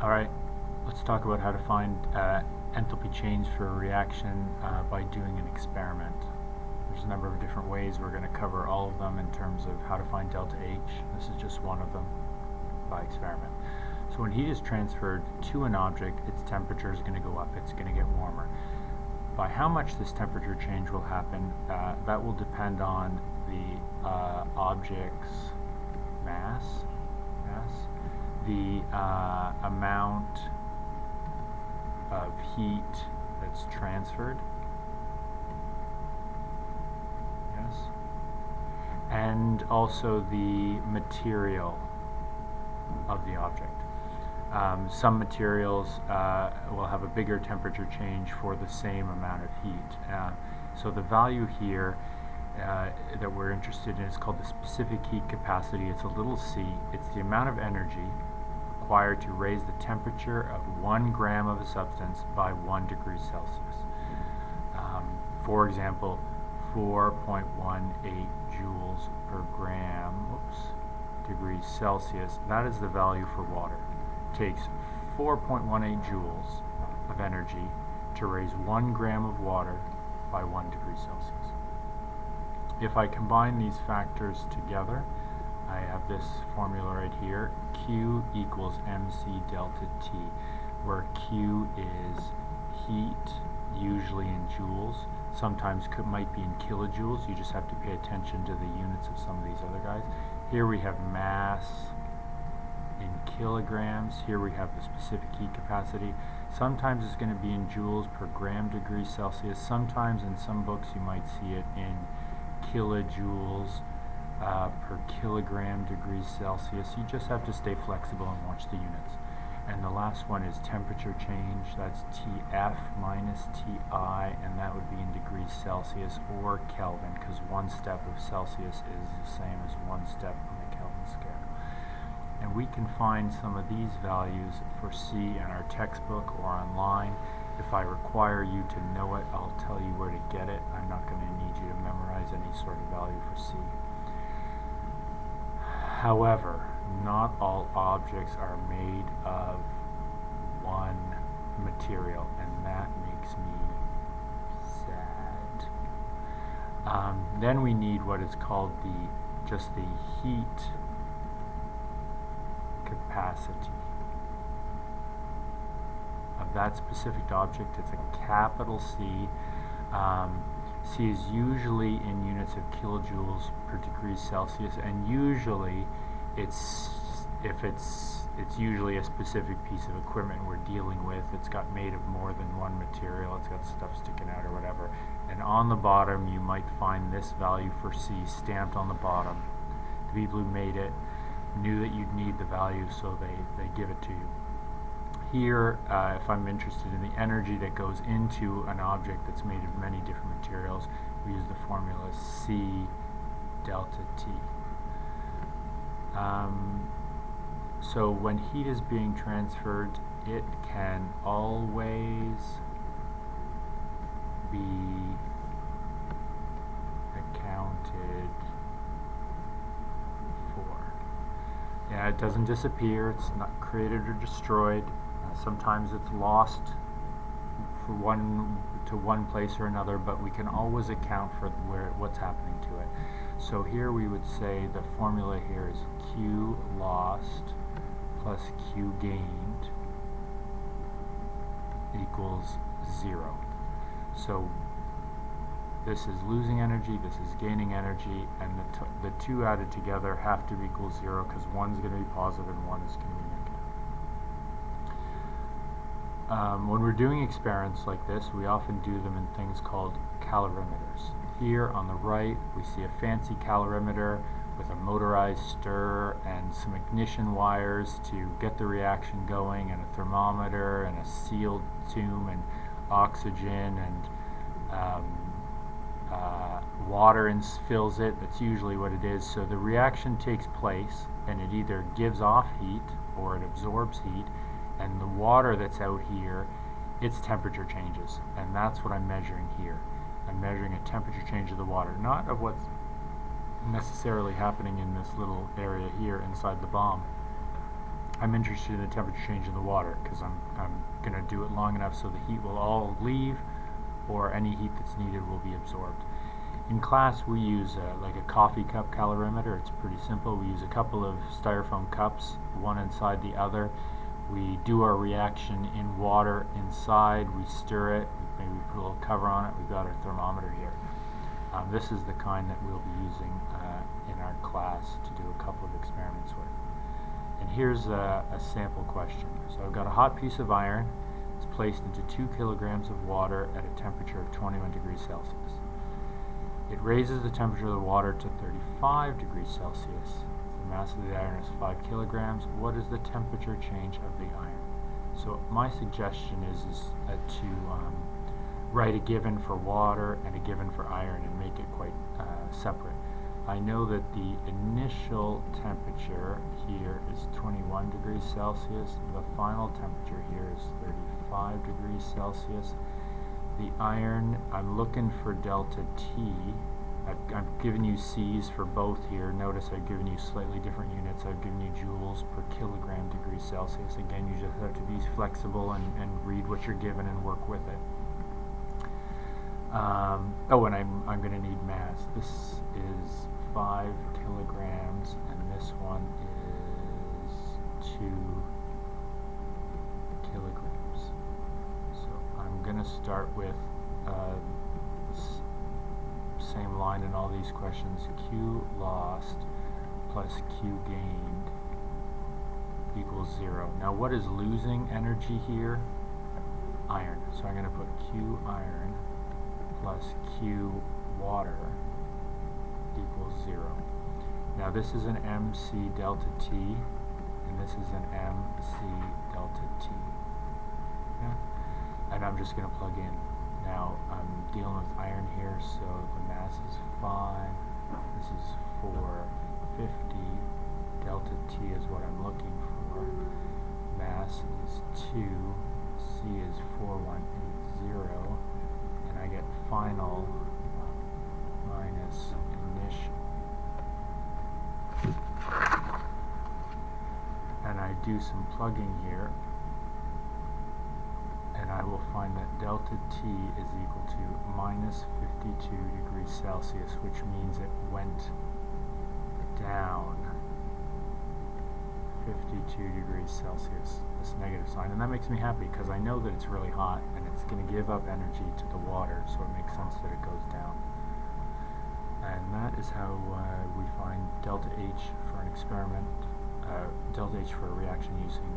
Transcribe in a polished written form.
Alright, let's talk about how to find enthalpy change for a reaction by doing an experiment. There's a number of different ways. We're going to cover all of them in terms of how to find delta H. This is just one of them by experiment. So when heat is transferred to an object, its temperature is going to go up. It's going to get warmer. By how much this temperature change will happen, that will depend on the object's mass, the amount of heat that's transferred, and also the material of the object. Some materials will have a bigger temperature change for the same amount of heat. So the value here that we're interested in is called the specific heat capacity. It's a little c. It's the amount of energy required to raise the temperature of 1 gram of a substance by 1 degree Celsius. For example, 4.18 joules per gram degrees Celsius. That is the value for water. It takes 4.18 joules of energy to raise 1 gram of water by 1 degree Celsius. If I combine these factors together, I have this formula right here, Q equals mc delta T, where Q is heat, usually in joules. Sometimes might be in kilojoules. You just have to pay attention to the units of some of these other guys. Here we have mass in kilograms. Here we have the specific heat capacity. Sometimes it's going to be in joules per gram degree Celsius. Sometimes in some books you might see it in kilojoules per kilogram degrees Celsius. You just have to stay flexible and watch the units. And the last one is temperature change. That's TF minus TI, and that would be in degrees Celsius or Kelvin, because 1 step of Celsius is the same as 1 step on the Kelvin scale. And we can find some of these values for C in our textbook or online. If I require you to know it, I'll tell you where to get it. I'm not going to need you to memorize any sort of value for C. However, not all objects are made of one material, and that makes me sad. Then we need what is called just the heat capacity of that specific object. It's a capital C. C is usually in units of kilojoules per degree Celsius, and usually it's usually a specific piece of equipment we're dealing with. It's got made of more than one material. It's got stuff sticking out or whatever. And on the bottom you might find this value for C stamped on the bottom. The people who made it knew that you'd need the value, so they give it to you. Here, if I'm interested in the energy that goes into an object that's made of many different materials, we use the formula C delta T. So when heat is being transferred, it can always be accounted for. Yeah, it doesn't disappear. It's not created or destroyed. Sometimes it's lost to one place or another, but we can always account for what's happening to it. So here we would say the formula here is Q lost plus Q gained equals 0. So this is losing energy, this is gaining energy, and the two added together have to equal 0, because one's going to be positive and one is going to be negative. When we're doing experiments like this, we often do them in things called calorimeters. Here on the right, we see a fancy calorimeter with a motorized stir and some ignition wires to get the reaction going, and a thermometer and a sealed tube and oxygen and water fills it. That's usually what it is. So the reaction takes place, and it either gives off heat or it absorbs heat, and the water that's out here, its temperature changes, and that's what I'm measuring here. I'm measuring a temperature change of the water, not of what's necessarily happening in this little area here inside the bomb. I'm interested in the temperature change in the water because I'm going to do it long enough so the heat will all leave, or any heat that's needed will be absorbed. In class we use like a coffee cup calorimeter. It's pretty simple. We use a couple of styrofoam cups, one inside the other. We do our reaction in water inside, we stir it, maybe put a little cover on it. We've got our thermometer here. This is the kind that we'll be using in our class to do a couple of experiments with. And here's a sample question. So I've got a hot piece of iron. It's placed into 2 kilograms of water at a temperature of 21 degrees Celsius. It raises the temperature of the water to 35 degrees Celsius. The mass of the iron is 5 kilograms. What is the temperature change of the iron? So my suggestion is to write a given for water and a given for iron and make it quite separate. I know that the initial temperature here is 21 degrees Celsius. The final temperature here is 35 degrees Celsius. The iron, I'm looking for delta T. I've given you C's for both here. Notice I've given you slightly different units. I've given you joules per kilogram degrees Celsius. Again, you just have to be flexible and read what you're given and work with it. Oh, and I'm going to need mass. This is 5 kilograms, and this one is 2 kilograms. So I'm going to start with same line in all these questions. Q lost plus Q gained equals 0. Now what is losing energy here? Iron. So I'm going to put Q iron plus Q water equals 0. Now this is an MC delta T, and this is an MC delta T. Okay? And I'm just going to plug in. Now I'm dealing with iron here, so the mass is 5, this is 450, delta T is what I'm looking for, mass is 2, C is 4180, and I get final minus initial. And I do some plugging here, and I will find that delta T is equal to minus 52 degrees Celsius, which means it went down 52 degrees Celsius, this negative sign. And that makes me happy because I know that it's really hot and it's going to give up energy to the water, so it makes sense that it goes down. And that is how we find delta H for an experiment, delta H for a reaction using